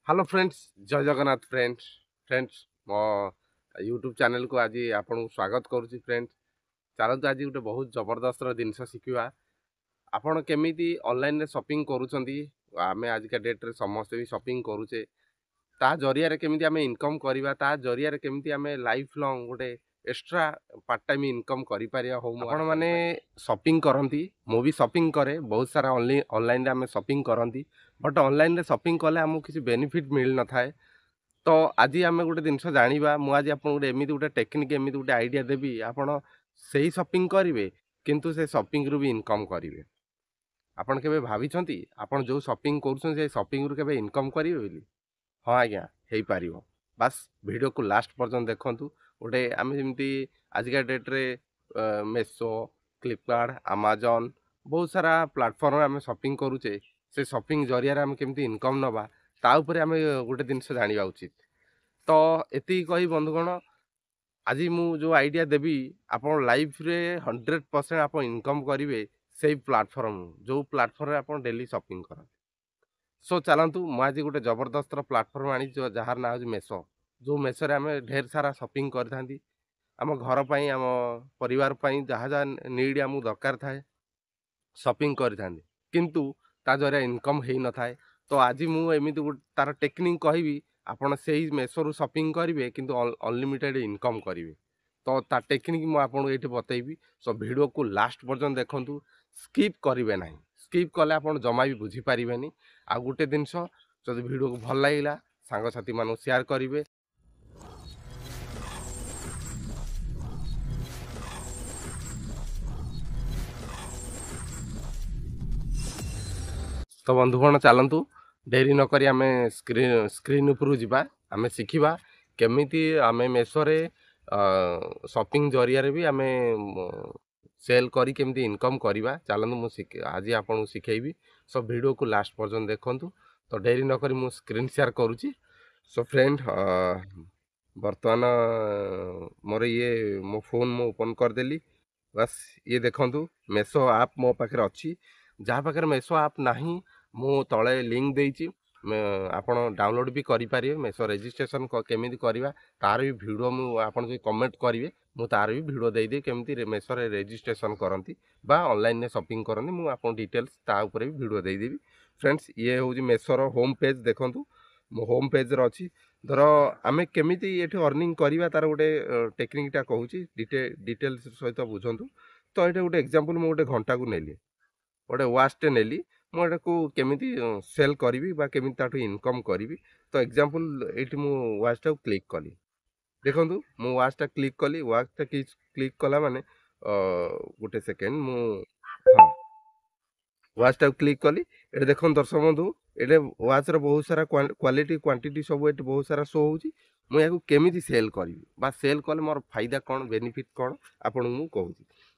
Hello friends जय Jagannath friends मो YouTube channel को आज आपन स्वागत करुच्ची फ्रेंड्स। चलते आज गोटे बहुत जबरदस्त जिनस शिखा आपड़ केमी ऑनलाइन रे शॉपिंग करुँच आम आजिका डेट्रे समस्ते भी शॉपिंग करुचे ता जरिया केमी आम इनकम करवा ता जरिया केमी आम लाइफ लॉन्ग गोटे एक्स्ट्रा पार्ट टाइम इनकम कर आपण मैंने शॉपिंग करती मु भी शॉपिंग करे बहुत सारा ऑनलाइन आम शॉपिंग करती बट ऑनलाइन शॉपिंग कले आमको किसी बेनिफिट मिल न था। तो आज आम गोटे जिनस जाना मुझे आप गोटे एमती गोटे टेक्निक एमती गोटे आइडिया देवी आपड़ से शॉपिंग करेंगे किंतु से शॉपिंग रू भी इनकम करेंगे। आपड़ के भाई आपड़ जो शॉपिंग कर शॉपिंग रू के इनकम करेंगे बोली हाँ आज्ञा हो पार बास वीडियो को लास्ट पर्यटन देखूँ गोटे आम जमी आजिका डेट्रे मेसो फ्लिपकार्ट आमाजन बहुत सारा प्लाटफर्म आम शॉपिंग करुचे से शॉपिंग जरिया आम केमी इनकम नवा ताऊपर आम गोटे जिनस जाना उचित। तो एति कही बंधुगण आज मु जो आइडिया देवी आप लाइफ रे 100% आप इनकम करेंगे से प्लाटफर्म जो प्लाटफर्म आप डेली शॉपिंग कर। सो चलतु मुझे गोटे जबरदस्त प्लाटफर्म आनी जार ना हूँ मेसो जो मेसो आम ढेर सारा शॉपिंग कर आम घर पर आम परिवार जहाँ जहाँ नीड आमको दरकार थाए शॉपिंग किंतु ता जरिया इनकम हो न था। तो आज मुझे तार टेक्निक कहि आपड़ से मेसो शॉपिंग करेंगे किंतु अनलिमिटेड इनकम करेंगे। तो ता टेक्निक मुझे ये बतईबी सो वीडियो को लास्ट पर्यटन देखूँ स्किप करेंगे ना स्किप कले आप जमा भी बुझीपारे आ गोटे जिनस जब वीडियो को भल लगे सांगसाथी मानू शेयर करेंगे। तो बंधुगण चलतु डेरी नक आम स्क्रीन उपरू जा आम शिखा केमी आम मेसोरे शॉपिंग जरिया भी आम सेल करी केमी इनकम करवा चलतु मुझे आज आपको शिखेबी। सो वीडियो को लास्ट पर्यटन देखूँ। तो डेरी नक मु स्क्रीन शेयर करुच्ची। सो फ्रेंड बर्तमान मोर ये मो फोन मु ओपन करदेली बस ये देखूँ मेसो आप मो पाखे अच्छी जहाँ पाखे मेसो आप नहीं मु तले लिंक देती आप डाउनलोड भी करेंगे मेसो रजिस्ट्रेशन केमी करवा तार भी भिडियो मुझे कमेंट करेंगे मु तार भी भिडियो देदी केमी मेसो रजिस्ट्रेशन करती ऑनलाइन शॉपिंग करती मुझे डिटेल्स ताऊपर भी भिडियो देदेवी। फ्रेंड्स ये हूँ मेसोर होम पेज देखूँ मो होम पेज अच्छी धर आम केमी ये अर्निंग करवा तार गोटे टेक्निकटा कहूँ डिटेल्स सहित बुझु। तो ये गोटे एग्जांपल मु गोटे घंटा को नेली गोटे वाचटे नेली मुझे केमी सेल करी केमी इनकम करी। तो एग्जांपल ये वाचटा क्लिक कली देखूँ मु वाचटा क्लिक कली वाचटा क्लिक कला माने गोटे सेकेंड मु हाँ वाचटा क्लिक कली ये देखो दर्शक बंधु ये वाचर बहुत सारा क्वालिटी क्वांटिटी सब ये बहुत सारा शो होची मुझे केमी सेल करी सेल कले मोर फायदा कौन बेनिफिट कौन आपन मु कहूँ।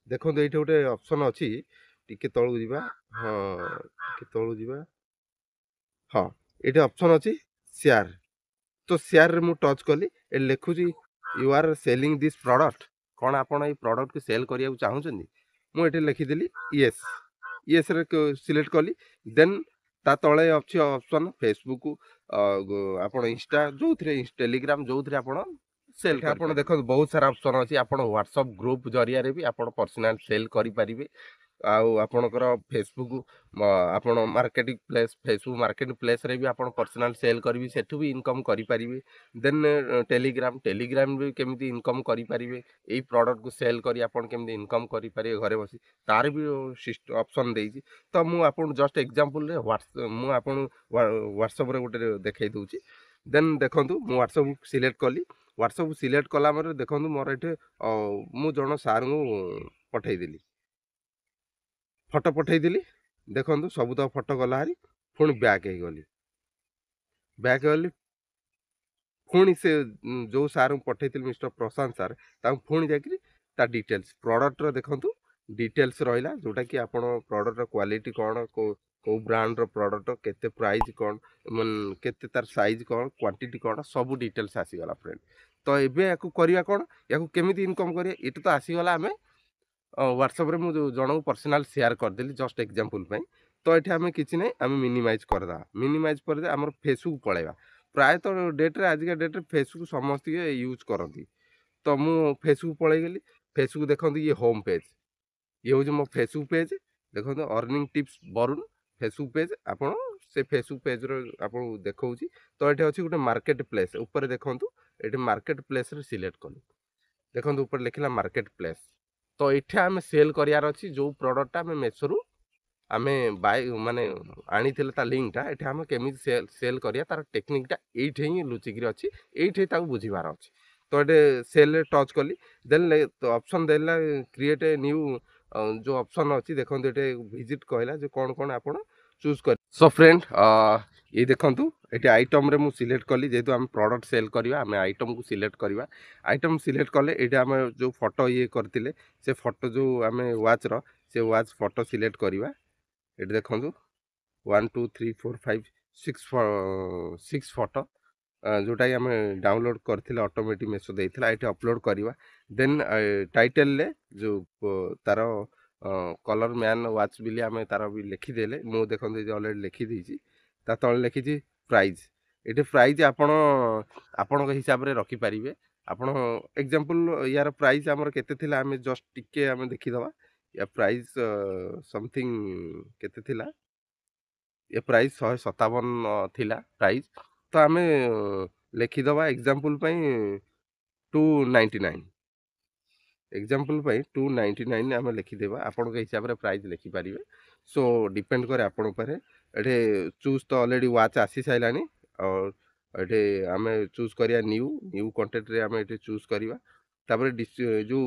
देखो ये गोटे ऑप्शन अच्छी टिके तलू जा हाँ टिके तलू जा हाँ ये ऑप्शन अच्छी शेयर। तो शेयर रे मु टच कली ए लिखुची you are selling this product कौन आपन ये प्रोडक्ट को सेल करिया चाहूचंदी मुझे लिखिदेली येस येस रे सिलेक्ट कली देन ता तले अच्छी ऑप्शन फेसबुक आप इंस्टा जो टेलीग्राम जो आप सेल आप देखो बहुत सारा ऑप्शन अच्छी आप व्हाट्सएप ग्रुप जरिया भी आप पर्सनल सेल करें आपणकर फेसबुक आप marketing place Facebook market place रे भी आप पर्सनल सेल करी सेठू भी इनकम करें। देन टेलीग्राम टेलीग्राम भी केमी इनकम करें यही प्रोडक्ट को सेल करी आप केमी इनकम करें घरे बसी तार भी ऑप्शन देती। तो मुझे जस्ट एग्जांपल रे व्हाट्सएप रे गोटे देखई दूची देन देखूँ मुझे व्हाट्सएप सिलेक्ट कली व्हाट्सएप सिलेक्ट कला देखूँ मोर ये मु जन सार को पठेदेली फोटो पठेदेली देखूँ सब तो फोटो गला हारी पुणी बैक गली बैक गली पुणी से जो सार पठे मिस्टर प्रशांत सार पुणी जा डिटेल्स प्रोडक्ट देखूँ डिटेल्स रहा जोटा कि आप प्रोडक्ट क्वालिटी कौन को ब्रांड प्रोडक्ट केते प्राइस कौन केते तार साइज कौन क्वांटिटी कौन सब डिटेल्स आसीगला फ्रेंड। तो ये करवा कौन या केमी इनकम करिया ये तो आसीगला आम व्हाट्सएप रे मुझे जन पर्सनल शेयर करदेली जस्ट एग्जांपल पे। तो ये आम कि आम मिनिमाइज करदा मिनिमाइज कर आम फेसबुक पलैया प्रायतः डेट्रे आजिका डेट्रे फेसबुक समस्ते यूज करती। तो मु फेसबुक पलैगली। फेसबुक देखो ये होम पेज, ये हूँ मो फेसबुक पेज। देखो earning tips Varun Facebook page. आप से फेसबुक पेज आप देखा। तो ये अच्छी गोटे मार्केट प्लेस ऊपर देखूँ, ये मार्केट प्लेस सिलेक्ट कलु। देखो ऊपर लिखला मार्केट प्लेस। तो ये आम सेल करार अच्छी जो प्रोडक्टा आम मेसोरू आम बाय माने आनी ता लिंकटा ये आम केमी सेल करिया तार टेक्निकटा ये ही लुचिकी अच्छी, ये बुझीबार अच्छी। तो ये सेल टच कली। देन तो ऑप्शन देला क्रिएट ए न्यू जो ऑप्शन अच्छी देखो ये विजिट कहला जो कौन कौन आप चूज कर। सो फ्रेंड ये देखूँ ये आइटम रे मु सिलेक्ट कली जेहेतु आम प्रोडक्ट सेल करवा आम आइटम को सिलेक्ट करवा। आइटम सिलेक्ट कले ये आम जो फोटो ये करते से फोटो जो आम वाच रो से वाच फोटो सिलेक्ट करवा। ये देखो 1 2 3 4 5 6 फोटो जोटा आम डाउनलोड करथिले ऑटोमेटिक मेसो देइथिला ये अपलोड करवा। देन टाइटल ले जो तार कलर मैन वाच बिली आम तार भी लिखिदेले। मु देखो ऑलरेडी लिखिदी ता तले लिखी प्राइज। ये प्राइज आपण हिसाब से रखिपारे। आपण एग्जांपल यार प्राइस आमर केते थिला आम जस्ट टिके आम देखिदवा। या प्राइस समथिंग केते थिला, ये प्राइस 157 थिला प्राइस। तो आम लिखिदवा एग्जांपल 299। एग्जांपल 299 आम लिखिदेवा। आपण के हिसाब से प्राइस लिखिपारे। सो डिपेंड करे आपण पर। ये चूज तो ऑलरेडी वाच आसी साइलानी और ये आम चूज करिया न्यू न्यू कंटेंट रे आम ये चूज करवा। तापर जो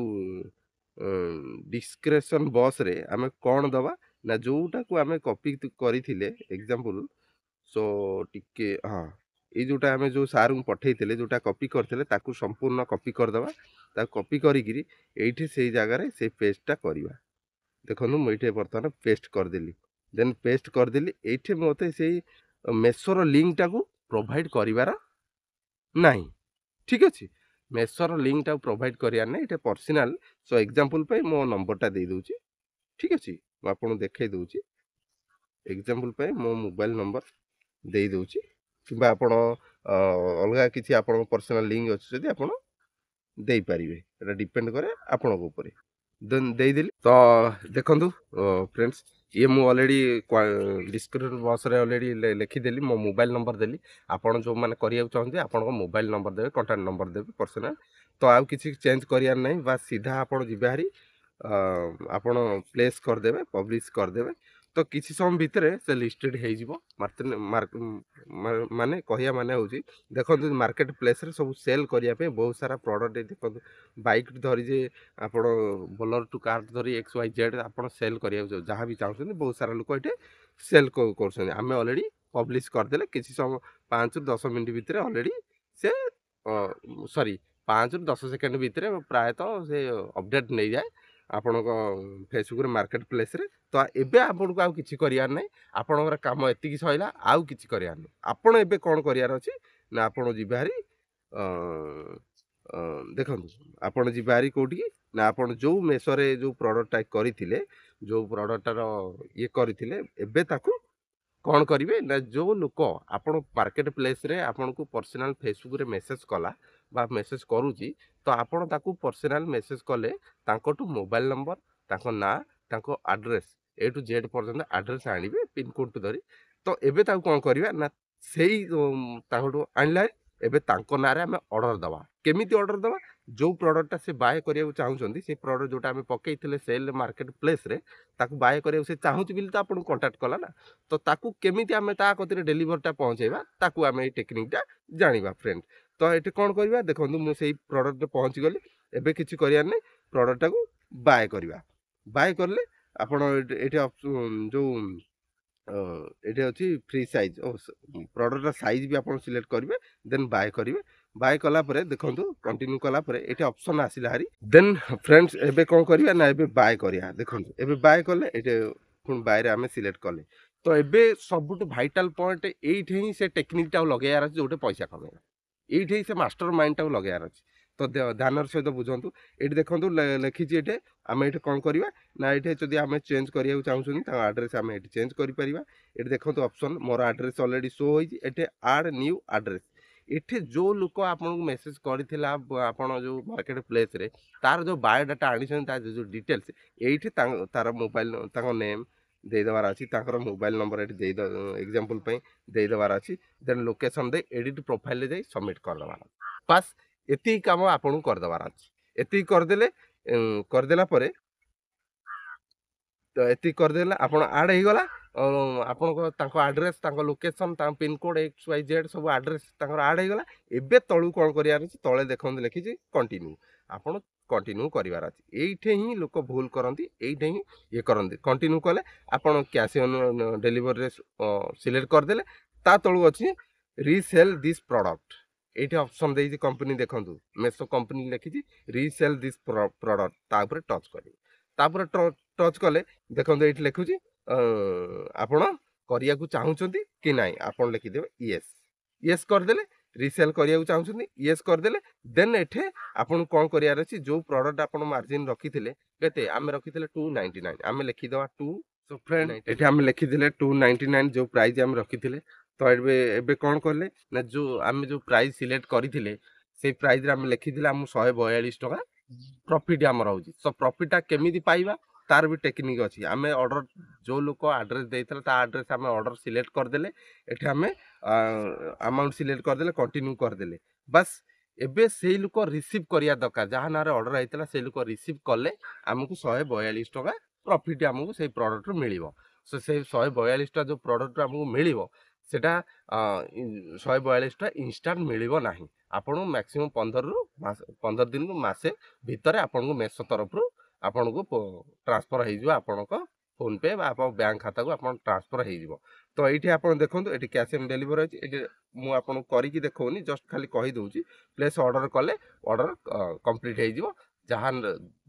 डिस्क्रिप्शन बॉक्स रे आम कौन दबा ना जोटा को आम कॉपी करथिले एग्जांपल। सो टिके हाँ ये जोटा आम जो सार को पठेइथिले जोटा कॉपी करथिले ताकू संपूर्ण कॉपी करदबा। ता कॉपी करिकिरी एठी से जगह से पेस्टटा करवा। देखो मुझे बर्तमान पेस्ट करदेली। देन पेस्ट करदेली ये मत से मेसोर लिंकटा को प्रोवाइड करार नहीं। ठीक अच्छे मेसोर लिंकटा प्रोवाइड करार ना ये पर्सनाल। सो एग्जांपल पे मो नंबरटा दे दूची। ठीक अच्छे मुझे देखई दूची। एग्जांपल पे मो मोबाइल नंबर दे दूची कि अलग किसी आप पर्सनाल लिंक अच्छे जदि आप दे पारे डिपेंड करे आपण ऊपर। देन देदेली। तो देखु फ्रेंड्स ये मु ऑलरेडी डिस्क्रिप्शन बॉक्स रे ऑलरेडी लिखिदेली। मो मोबाइल नंबर देली। आपण जो माने करिया चाहते आपण मोबाइल नंबर देवे, कांटेक्ट नंबर देवे पर्सनल। तो आउ किसी चेंज करियार नहीं। बस सीधा आपण जिबारी आपण प्लेस करदेवे, पब्लिश करदेवे। तो किसी समय भितर से लिस्टेड माने कहिया माने होची देखो मार्केट प्लेस रे सब सेल करिया पे बहुत सारा प्रोडक्ट देखो बाइक धरी जे आपण बोलर टू कार धरी एक्स वाई जेड आपण सेल करिया जहाँ भी चाहते बहुत सारा लोक ये सेल कर। आम ऑलरेडी पब्लिश करदेले किसी समय 5 ରୁ 10 मिनट भितर ऑलरेडी से सॉरी 5 ରୁ 10 सेकंड भितर प्रायतः से अपडेट नहीं जाए आपण फेसबुक मार्केट प्लेस रे। तो एबे आपन को आउ किछि करियार नै। आपनकर काम एतिकी सइला आउ किछि करियार नै। आपण एबे कोन करियार अछि ना आपण जिबारी देखंतु आपण जिबारी कोठी ना आपण जो मेसोरे जो प्रोडक्टटा करिथिले जो प्रोडक्टटार ये करिथिले एबे ताकू कौन करेंगे ना जो लोक आपण मार्केट प्लेस रे आपण को पर्सनल फेसबुक रे मेसेज कला बा मेसेज करूची। तो आपण ताकू पर्सनल मेसेज कले तांकोटू मोबाइल नंबर तांको ना तांको एड्रेस ए टू जेड पर्यंत एड्रेस आनिबे पिन कोड टू धरी। तो एबे ताकू कोन करबा ना सेही तांकोटू आनला एबे तांको ना रे हमें ऑर्डर दवा। केमिति ऑर्डर दवा जो प्रोडक्टटा से बाय करिया चाहउछंती से प्रोडक्ट जोटा हमें पकेइथिले सेल मार्केट प्लेस रे ताकू बाय करिया से चाहउची बिल तो आपण कांटेक्ट कला ना। तो ताकू केमिति हमें ता कतिरे डेलीवरटा पहुंचेबा ताकू हमें ए टेक्निकटा जानिबा फ्रेंड। तो एटे कोन करबा देखंतु मु सेही प्रोडक्ट पहुंच गली एबे किछि करिया नै प्रोडक्टटा को बाय करबा। बाय करले आपण एटे जो ये अच्छी फ्री साइज प्रोडक्ट साइज भी आप सिलेक्ट करेंगे। देन बाय करेंगे। बाय कला देखो कंटिन्यू कला ये ऑप्शन आसला हारी। देन फ्रेंड्स एबे कौन करिया ना एबे बाय करिया देखो एबे बाय कले ये पुणी बाय आम सिलेक्ट कले। तो एबे सबुठ भाइटाल पॉइंट एठी ही से टेक्निकटा लगेयार अच्छे जोटे पैसा कमेगा ये से मास्टर माइंडटा लगेयार अच्छे। तो ध्यान सहित बुझंतु ये देखो लिखी ये आम ये कौन करवा ना ये जब आम चेंज करा चाहूँ आड्रेस आम ये चेंज कर। ये देखो option more address already show होती एटे आड न्यू आड्रेस एठे जो लोक आपन को मेसेज करथिला आपण जो मार्केट प्लेस रे तार जो बायोडाटा आनिछन ता जो डिटेल्स एठी तार मोबाइल ताको नेम दे दवार अछि ताकर मोबाइल नंबर एठी दे एग्जांपल पे दे दवार अछि देन लोकेशन दे एडिट प्रोफाइल ले जाई सबमिट कर दवार बस एती काम आपन कर दवार अछि एती कर देला परे तो एती कर देला आपन ऐड हे गला आपन address location pin code X Y Z सब आड्रेस ऐड हो गला एबे तळू कोन करियार अछि तळे देखन लिखि छी कंटिन्यू आपन कंटिन्यू करिवार अछि एइठे ही लोक भूल करंती एइठे ही ये करंती कंटिन्यू कले आपन कैश ऑन डिलीवरी रे सिलेक्ट कर देले ता तळू अछि रीसेल दिस प्रोडक्ट एइठे ऑप्शन देई कंपनी देखंतु मेसो कंपनी लिखि छी रीसेल दिस प्रोडक्ट ता ऊपर टच करी ता ऊपर टच कले देखंतु एइठे लिखुची आपण करिया को चाहुचंती कि नाही आपण लिखि देबे यस यस कर देले रीसेल करिया को चाहुचंती यस कर देले देन एठे आपण कोन करियार अछि जो प्रोडक्ट आपण मार्जिन रखिथिले केते आमे रखिथिले 299 आमे लिखि देबा 2 सो फ्रेंड एठे आमे लिखि देले 299 जो प्राइस आमे रखिथिले तो एबे एबे कोन करले ना जो आमे जो प्राइस सिलेक्ट करिथिले से प्राइस रे आमे लिखिथिले हम 142 टका प्रॉफिट हमर होउची सो प्रॉफिट ता केमिति पाइबा तार भी टेक्निक अच्छी आम ऑर्डर जो लोक आड्रेस देता ता आड्रेस आम ऑर्डर सिलेक्ट करदेले एठे आम अमाउंट सिलेक्ट करदेले कंटिन्यू करदेले बस एबे से लोक रिसीव करिया दरकार जहाँ ना ऑर्डर आइतला से लोक रिसीव कले आमको 142 टका प्रॉफिट आमको से प्रोडक्ट मिलिबो सो से 142 टा जो प्रोडक्ट आमको मिलिबो सेटा 142 टा इंस्टेंट मिलिबो नाही आपन मैक्सिमम 15 दिन को मासे भितरे आपन को मेसो तरफ आपन को ट्रांसफर हो आपन को फोन पे बैंक खाता को आपन ट्रांसफर हो तो ये आपन देखो ये कैश ऑन डिलीवरी अच्छी ये मुझे आपन करी देखौनी जस्ट खाली कही दूची प्लेस ऑर्डर कले ऑर्डर कंप्लीट हो जहाँ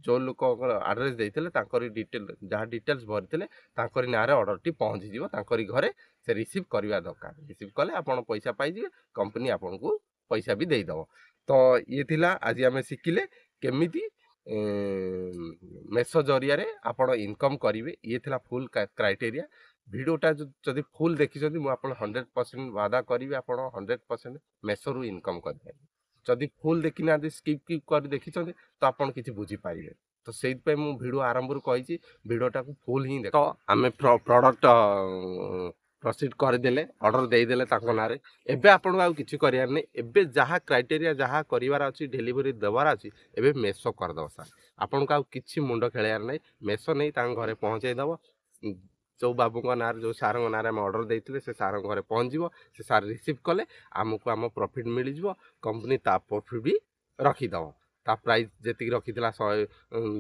जो लोक आड्रेस देते डिटेल जहाँ डिटेल्स भरी ना ऑर्डर टी पहुँची जी घरे से रिसीव करवा दरकार रिसीव कले आपन पैसा पाइबे कंपनी आपन को पैसा भी देदेव तो ये थिला आज आम शिखिले केमिति मेसो जरिया रे आपण इनकम करिवे ये थिला फुल क्राइटेरिया वीडियोटा जदि फुल देखि जदि मु आपण 100% वादा करिवे आपण 100% मेसो रु इनकम करिवे जदि फुल देखि ना स्किप कर देखि तो आपण किछि बुझी पारिवे तो सेइत पे मु वीडियो आरंभ रु कहि छी वीडियोटा को फुल ही देख तो आमे प्रोडक्ट प्रोसीड करदेले ऑर्डर देदेले नारे एबे आपन आउ किछि करियार नै एबे जहाँ क्राइटेरिया जहाँ करिवार अछि डिलीवरी देवार अछि एबे मेसो कर दो सर आपन को आउ किछि मुंडो खेलियार नै मेसो नै तां घरे पहुंचाई दबो जो बाबू को नार जो सार नार आम ऑर्डर देते से सार घरे पहुँच से सार रिसीव कले आमको आम प्रॉफिट मिल जाव कंपनी ता प्रॉफिट भी रखीदव ता प्राइस जी रखी 100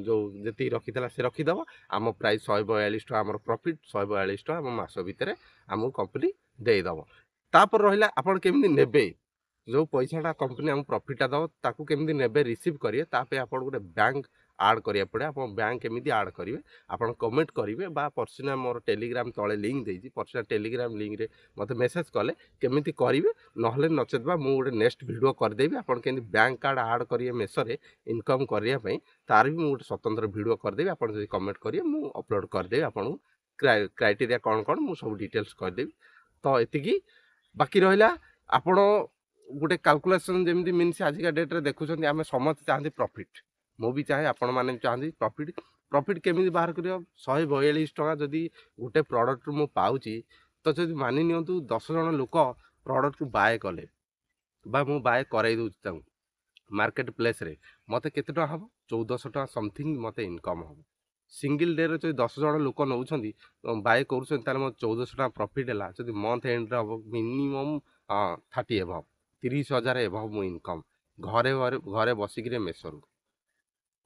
जो जी रखी से रखीदव आम प्राइस 142 टका आम प्रॉफिट 142 टका आम मास भितर आमको कंपनी देदेव तापर रहा आपड़ केमी ने जो पैसाटा कंपनी आम प्रॉफिटा दब ताकू केमी ने रिसीव करेंगे ताप आप गोटे बैंक आड करिया पड़े आप बैंक केमी आड करेंगे आप कमेंट करेंगे पर्सनल मोर टेलीग्राम तले लिंक देती पर्सनल टेलीग्राम लिंक रे मत मेसेज कले केमी करेंगे नहले नचेत मुझे गोटे नेक्स्ट वीडियो करदेवी आप बैंक कार्ड आड करेंगे मेसरे इनकम करने तार भी मुझे स्वतंत्र वीडियो करदेवी आप कमेंट करेंगे मुझे अपलोड करदेवी आपको क्राइटेरिया कौन कौन मुझे सब डिटेल्स करदेवी तो ये बाकी रहा आपण गोटे कैलकुलेशन जमी मीनस आजिका डेट रे देखुं आम समस्त चाहते प्रॉफिट मु भी चाहे आपण मैंने चाहती प्रॉफिट प्रॉफिट केमी बाहर कर 142 टका जदि गोटे प्रोडक्ट मु पाउची तो जब मानि नियंतु 10 जन लोक प्रोडक्ट को बाय कले बा मु बाय कराई दूँ मार्केट प्लेस रे मते केते टका हम 1400 टका समथिंग मते इनकम हम सिंगल डे रे जो 10 जन लोक नौ बाय कर 1400 टका प्रॉफिट है जब मंथ एंड हम मिनिमम 30 एभव 30,000 एभव मु इनकम घरे घरे बसिक मेसरू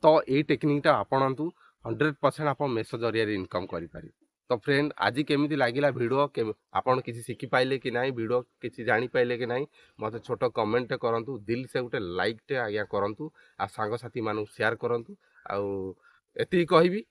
तो ये टेक्निकटा आपणतु 100% आप मेसो जरिया इनकम करें तो फ्रेंड आज केमी लगिला वीडियो आपन किसी शिखी पाइले कि नहीं वीडियो किसी जानी पाइले कि नहीं मत छोट कमेंट करूँ दिल से गोटे लाइक टे आज्ञा करूँ आ सांग साथी मानू शेयर करूँ आउ एति कहबी